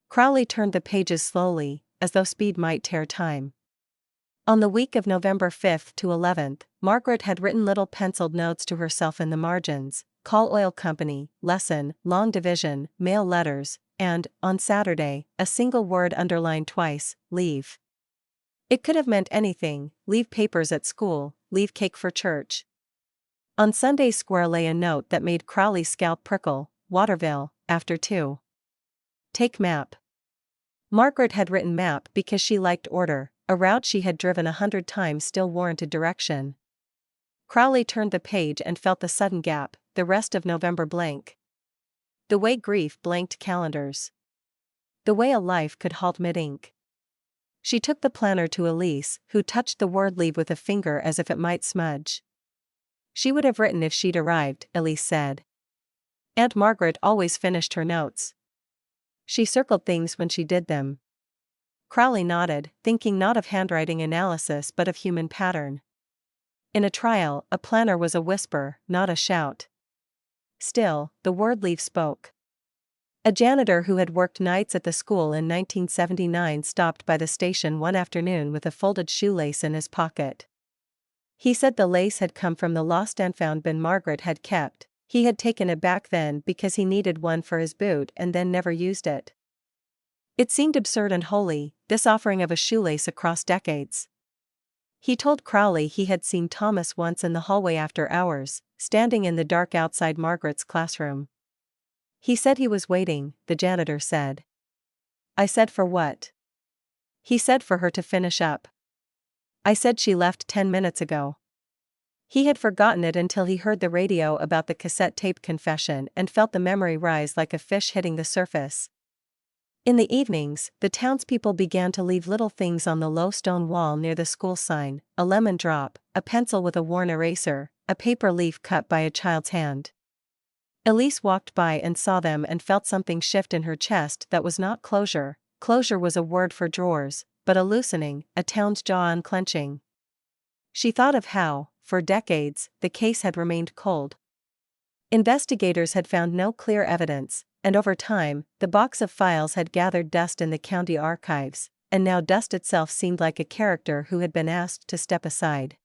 Crowley turned the pages slowly, as though speed might tear time. On the week of November 5 to 11th, Margaret had written little penciled notes to herself in the margins: call oil company, lesson, long division, mail letters, and, on Saturday, a single word underlined twice: leave. It could have meant anything: leave papers at school, leave cake for church. On Sunday's square lay a note that made Crowley's scalp prickle: Waterville, after 2. Take map. Margaret had written map because she liked order, a route she had driven 100 times still warranted direction. Crowley turned the page and felt the sudden gap, the rest of November blank. The way grief blanked calendars. The way a life could halt mid-ink. She took the planner to Elise, who touched the word leave with a finger as if it might smudge. She would have written if she'd arrived, Elise said. Aunt Margaret always finished her notes. She circled things when she did them. Crowley nodded, thinking not of handwriting analysis but of human pattern. In a trial, a planner was a whisper, not a shout. Still, the word leave spoke. A janitor who had worked nights at the school in 1979 stopped by the station one afternoon with a folded shoelace in his pocket. He said the lace had come from the lost and found bin Margaret had kept. He had taken it back then because he needed one for his boot and then never used it. It seemed absurd and holy, this offering of a shoelace across decades. He told Crowley he had seen Thomas once in the hallway after hours, standing in the dark outside Margaret's classroom. He said he was waiting, the janitor said. I said for what? He said for her to finish up. I said she left 10 minutes ago. He had forgotten it until he heard the radio about the cassette tape confession and felt the memory rise like a fish hitting the surface. In the evenings, the townspeople began to leave little things on the low stone wall near the school sign: a lemon drop, a pencil with a worn eraser, a paper leaf cut by a child's hand. Elise walked by and saw them and felt something shift in her chest that was not closure. Closure was a word for drawers, but a loosening, a town's jaw unclenching. She thought of how, for decades, the case had remained cold. Investigators had found no clear evidence, and over time, the box of files had gathered dust in the county archives, and now dust itself seemed like a character who had been asked to step aside.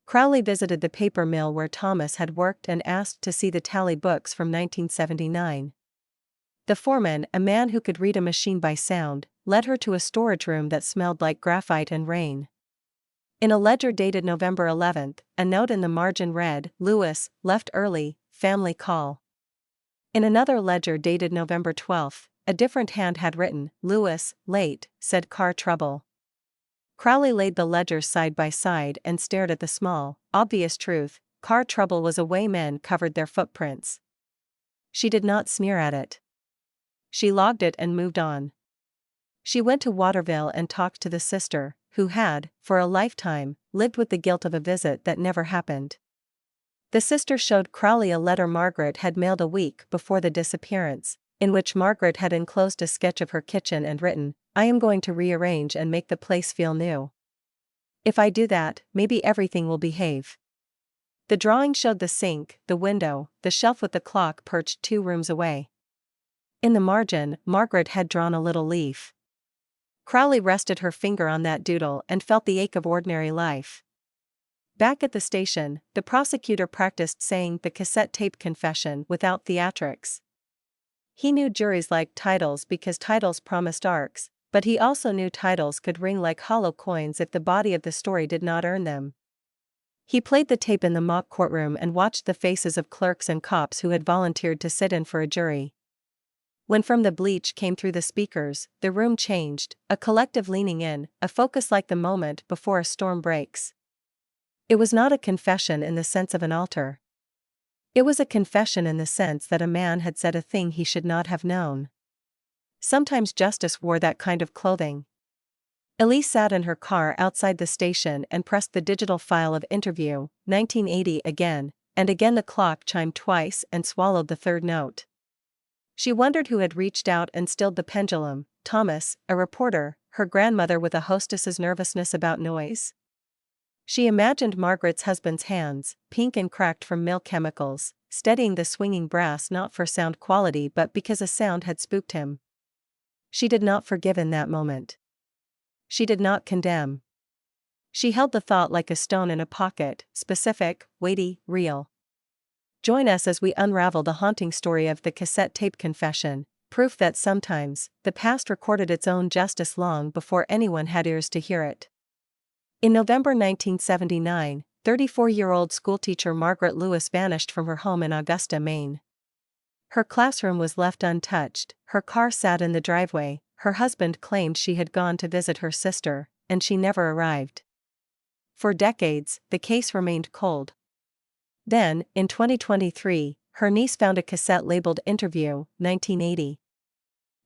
Crowley visited the paper mill where Thomas had worked and asked to see the tally books from 1979. The foreman, a man who could read a machine by sound, led her to a storage room that smelled like graphite and rain. In a ledger dated November 11th, a note in the margin read, "Lewis, left early, family call." In another ledger dated November 12th, a different hand had written, "Lewis, late, said car trouble." Crowley laid the ledgers side by side and stared at the small, obvious truth: car trouble was a way men covered their footprints. She did not sneer at it. She logged it and moved on. She went to Waterville and talked to the sister, who had, for a lifetime, lived with the guilt of a visit that never happened. The sister showed Crowley a letter Margaret had mailed a week before the disappearance, in which Margaret had enclosed a sketch of her kitchen and written, "I am going to rearrange and make the place feel new. If I do that, maybe everything will behave." The drawing showed the sink, the window, the shelf with the clock perched 2 rooms away. In the margin, Margaret had drawn a little leaf. Crowley rested her finger on that doodle and felt the ache of ordinary life. Back at the station, the prosecutor practiced saying the cassette tape confession without theatrics. He knew juries liked titles because titles promised arcs, but he also knew titles could ring like hollow coins if the body of the story did not earn them. He played the tape in the mock courtroom and watched the faces of clerks and cops who had volunteered to sit in for a jury. When From the Bleach came through the speakers, the room changed, a collective leaning in, a focus like the moment before a storm breaks. It was not a confession in the sense of an altar. It was a confession in the sense that a man had said a thing he should not have known. Sometimes justice wore that kind of clothing. Elise sat in her car outside the station and pressed the digital file of interview, 1980 again, and again the clock chimed twice and swallowed the third note. She wondered who had reached out and stilled the pendulum: Thomas, a reporter, her grandmother with a hostess's nervousness about noise. She imagined Margaret's husband's hands, pink and cracked from mill chemicals, steadying the swinging brass not for sound quality but because a sound had spooked him. She did not forgive in that moment. She did not condemn. She held the thought like a stone in a pocket, specific, weighty, real. Join us as we unravel the haunting story of the cassette tape confession, proof that sometimes, the past recorded its own justice long before anyone had ears to hear it. In November 1979, 34-year-old schoolteacher Margaret Lewis vanished from her home in Augusta, Maine. Her classroom was left untouched, her car sat in the driveway, her husband claimed she had gone to visit her sister, and she never arrived. For decades, the case remained cold. Then, in 2023, her niece found a cassette labeled Interview, 1980.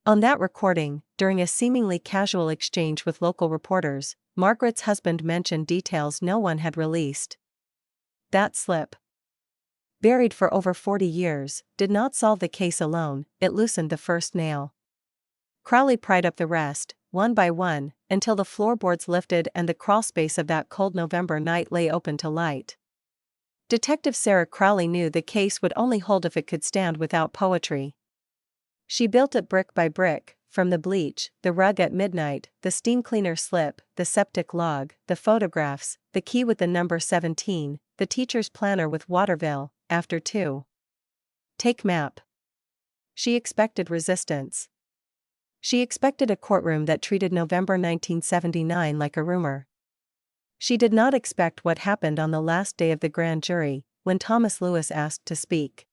On that recording, during a seemingly casual exchange with local reporters, Margaret's husband mentioned details no one had released. That slip, buried for over 40 years, did not solve the case alone, it loosened the first nail. Crowley pried up the rest, one by one, until the floorboards lifted and the crawlspace of that cold November night lay open to light. Detective Sarah Crowley knew the case would only hold if it could stand without poetry. She built it brick by brick, from the bleach, the rug at midnight, the steam cleaner slip, the septic log, the photographs, the key with the number 17, the teacher's planner with Waterville, after 2. Take map. She expected resistance. She expected a courtroom that treated November 1979 like a rumor. She did not expect what happened on the last day of the grand jury, when Thomas Lewis asked to speak.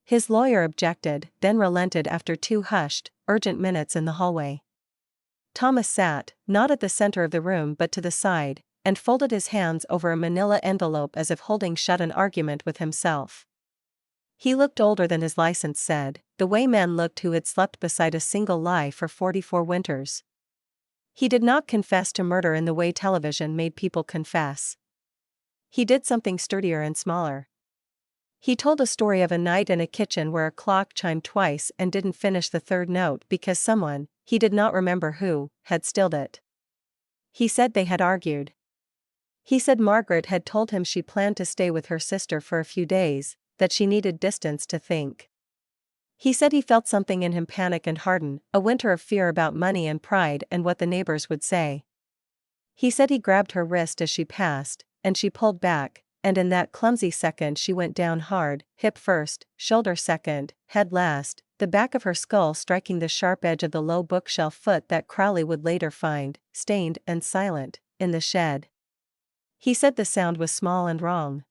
His lawyer objected, then relented after 2 hushed, urgent minutes in the hallway. Thomas sat, not at the center of the room but to the side, and folded his hands over a manila envelope as if holding shut an argument with himself. He looked older than his license said, the way men looked who had slept beside a single lie for 44 winters. He did not confess to murder in the way television made people confess. He did something sturdier and smaller. He told a story of a night in a kitchen where a clock chimed twice and didn't finish the 3rd note because someone, he did not remember who, had stilled it. He said they had argued. He said Margaret had told him she planned to stay with her sister for a few days, that she needed distance to think. He said he felt something in him panic and harden, a winter of fear about money and pride and what the neighbors would say. He said he grabbed her wrist as she passed, and she pulled back, and in that clumsy second she went down hard, hip first, shoulder second, head last, the back of her skull striking the sharp edge of the low bookshelf foot that Crowley would later find, stained and silent, in the shed. He said the sound was small and wrong.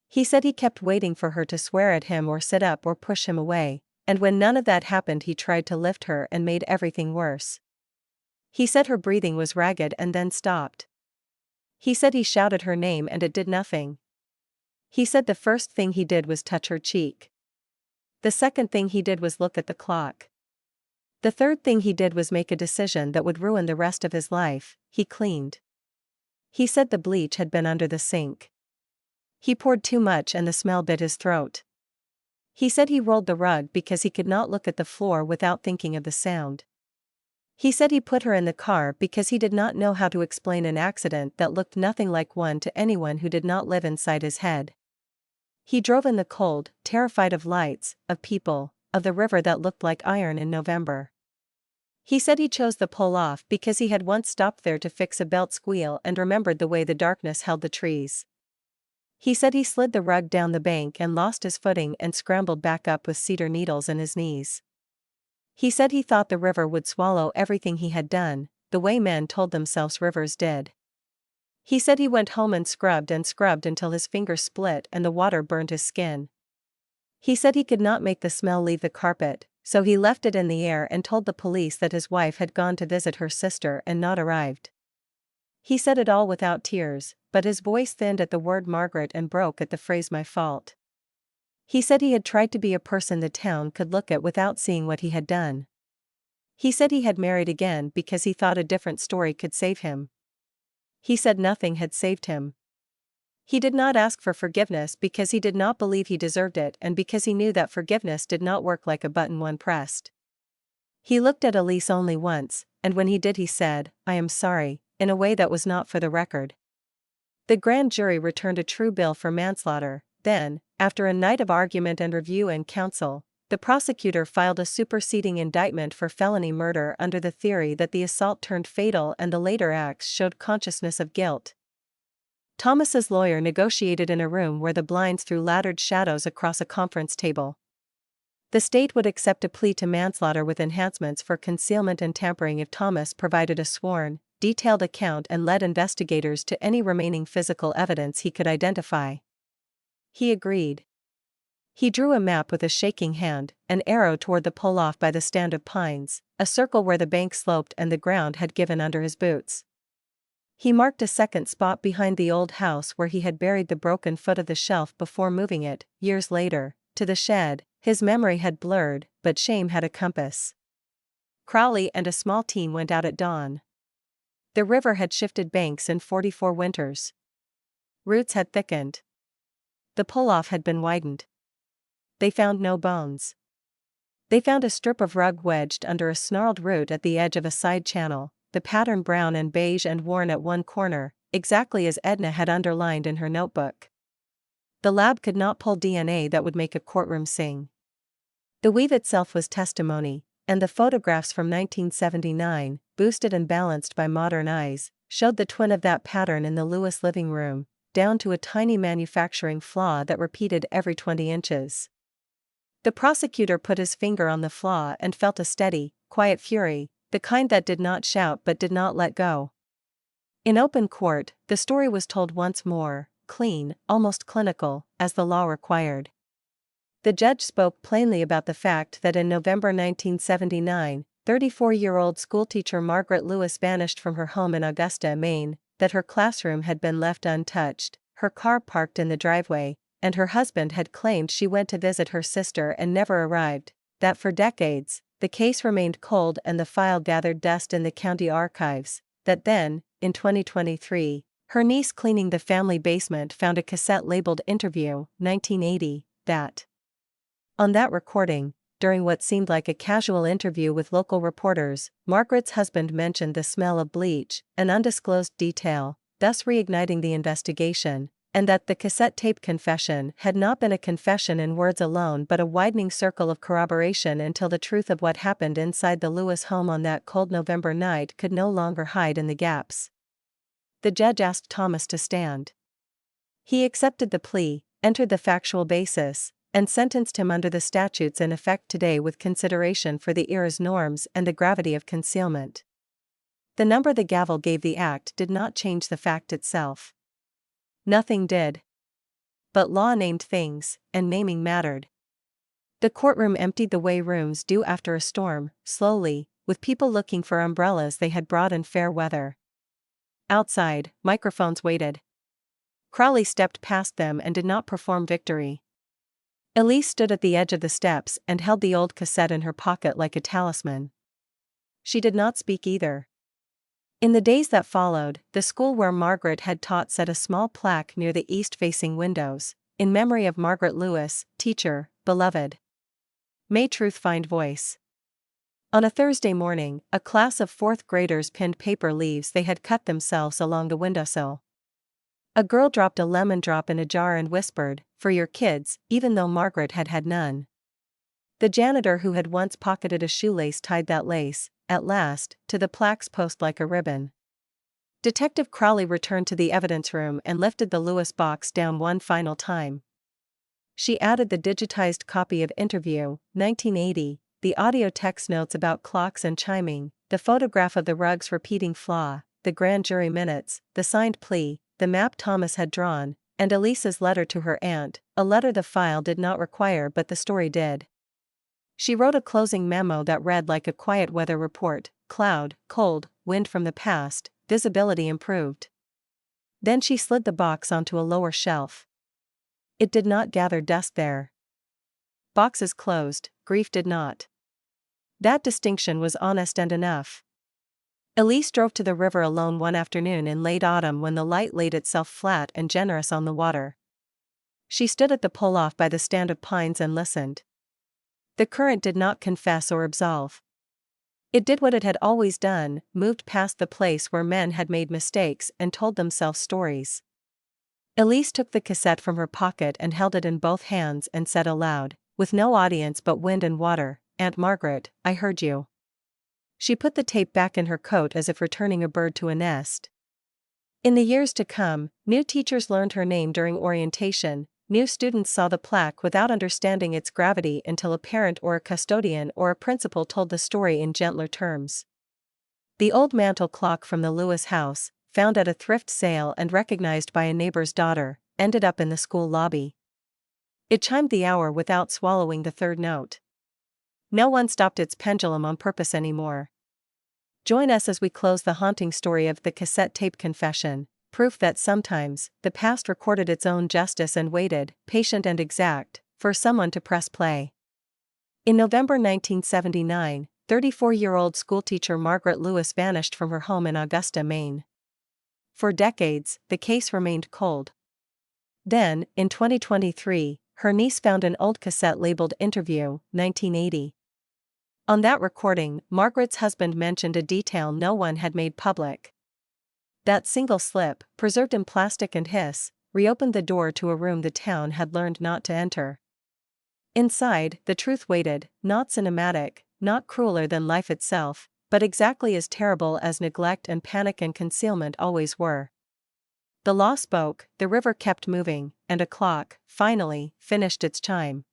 He said he kept waiting for her to swear at him or sit up or push him away, and when none of that happened he tried to lift her and made everything worse. He said her breathing was ragged and then stopped. He said he shouted her name and it did nothing. He said the first thing he did was touch her cheek. The second thing he did was look at the clock. The third thing he did was make a decision that would ruin the rest of his life. He cleaned. He said the bleach had been under the sink. He poured too much and the smell bit his throat. He said he rolled the rug because he could not look at the floor without thinking of the sound. He said he put her in the car because he did not know how to explain an accident that looked nothing like one to anyone who did not live inside his head. He drove in the cold, terrified of lights, of people, of the river that looked like iron in November. He said he chose the pull-off because he had once stopped there to fix a belt squeal and remembered the way the darkness held the trees. He said he slid the rug down the bank and lost his footing and scrambled back up with cedar needles in his knees. He said he thought the river would swallow everything he had done, the way men told themselves rivers did. He said he went home and scrubbed until his fingers split and the water burned his skin. He said he could not make the smell leave the carpet, so he left it in the air and told the police that his wife had gone to visit her sister and not arrived. He said it all without tears, but his voice thinned at the word Margaret and broke at the phrase my fault. He said he had tried to be a person the town could look at without seeing what he had done. He said he had married again because he thought a different story could save him. He said nothing had saved him. He did not ask for forgiveness because he did not believe he deserved it and because he knew that forgiveness did not work like a button one pressed. He looked at Elise only once, and when he did he said, "I am sorry," in a way that was not for the record. The grand jury returned a true bill for manslaughter. Then, after a night of argument and review and counsel, the prosecutor filed a superseding indictment for felony murder under the theory that the assault turned fatal and the later acts showed consciousness of guilt. Thomas's lawyer negotiated in a room where the blinds threw laddered shadows across a conference table. The state would accept a plea to manslaughter with enhancements for concealment and tampering if Thomas provided a sworn, detailed account and led investigators to any remaining physical evidence he could identify. He agreed. He drew a map with a shaking hand, an arrow toward the pull-off by the stand of pines, a circle where the bank sloped and the ground had given under his boots. He marked a second spot behind the old house where he had buried the broken foot of the shelf before moving it, years later, to the shed. His memory had blurred, but shame had a compass. Crowley and a small team went out at dawn. The river had shifted banks in 44 winters. Roots had thickened. The pull-off had been widened. They found no bones. They found a strip of rug wedged under a snarled root at the edge of a side channel, the pattern brown and beige and worn at one corner, exactly as Edna had underlined in her notebook. The lab could not pull DNA that would make a courtroom sing. The weave itself was testimony, and the photographs from 1979, boosted and balanced by modern eyes, showed the twin of that pattern in the Lewis living room, down to a tiny manufacturing flaw that repeated every 20 inches. The prosecutor put his finger on the flaw and felt a steady, quiet fury, the kind that did not shout but did not let go. In open court, the story was told once more, clean, almost clinical, as the law required. The judge spoke plainly about the fact that in November 1979, 34-year-old schoolteacher Margaret Lewis vanished from her home in Augusta, Maine, that her classroom had been left untouched, her car parked in the driveway, and her husband had claimed she went to visit her sister and never arrived, that for decades, the case remained cold and the file gathered dust in the county archives, that then, in 2023, her niece cleaning the family basement found a cassette labeled Interview, 1980, that. On that recording, during what seemed like a casual interview with local reporters, Margaret's husband mentioned the smell of bleach, an undisclosed detail, thus reigniting the investigation, and that the cassette tape confession had not been a confession in words alone but a widening circle of corroboration until the truth of what happened inside the Lewis home on that cold November night could no longer hide in the gaps. The judge asked Thomas to stand. He accepted the plea, entered the factual basis, and sentenced him under the statutes in effect today with consideration for the era's norms and the gravity of concealment. The number the gavel gave the act did not change the fact itself. Nothing did. But law named things, and naming mattered. The courtroom emptied the way rooms do after a storm, slowly, with people looking for umbrellas they had brought in fair weather. Outside, microphones waited. Crowley stepped past them and did not perform victory. Elise stood at the edge of the steps and held the old cassette in her pocket like a talisman. She did not speak either. In the days that followed, the school where Margaret had taught set a small plaque near the east-facing windows, in memory of Margaret Lewis, teacher, beloved. May truth find voice. On a Thursday morning, a class of fourth graders pinned paper leaves they had cut themselves along the windowsill. A girl dropped a lemon drop in a jar and whispered, "For your kids," even though Margaret had had none. The janitor who had once pocketed a shoelace tied that lace, at last, to the plaque's post like a ribbon. Detective Crowley returned to the evidence room and lifted the Lewis box down one final time. She added the digitized copy of Interview, 1980, the audio text notes about clocks and chiming, the photograph of the rug's repeating flaw, the grand jury minutes, the signed plea, the map Thomas had drawn, and Elise's letter to her aunt, a letter the file did not require but the story did. She wrote a closing memo that read like a quiet weather report: cloud, cold, wind from the past, visibility improved. Then she slid the box onto a lower shelf. It did not gather dust there. Boxes closed, grief did not. That distinction was honest and enough. Elise drove to the river alone one afternoon in late autumn when the light laid itself flat and generous on the water. She stood at the pull-off by the stand of pines and listened. The current did not confess or absolve. It did what it had always done, moved past the place where men had made mistakes and told themselves stories. Elise took the cassette from her pocket and held it in both hands and said aloud, with no audience but wind and water, "Aunt Margaret, I heard you." She put the tape back in her coat as if returning a bird to a nest. In the years to come, new teachers learned her name during orientation, new students saw the plaque without understanding its gravity until a parent or a custodian or a principal told the story in gentler terms. The old mantel clock from the Lewis house, found at a thrift sale and recognized by a neighbor's daughter, ended up in the school lobby. It chimed the hour without swallowing the third note. No one stopped its pendulum on purpose anymore. Join us as we close the haunting story of the cassette tape confession, proof that sometimes, the past recorded its own justice and waited, patient and exact, for someone to press play. In November 1979, 34-year-old schoolteacher Margaret Lewis vanished from her home in Augusta, Maine. For decades, the case remained cold. Then, in 2023, her niece found an old cassette labeled Interview, 1980. On that recording, Margaret's husband mentioned a detail no one had made public. That single slip, preserved in plastic and hiss, reopened the door to a room the town had learned not to enter. Inside, the truth waited, not cinematic, not crueler than life itself, but exactly as terrible as neglect and panic and concealment always were. The law spoke, the river kept moving, and a clock, finally, finished its chime.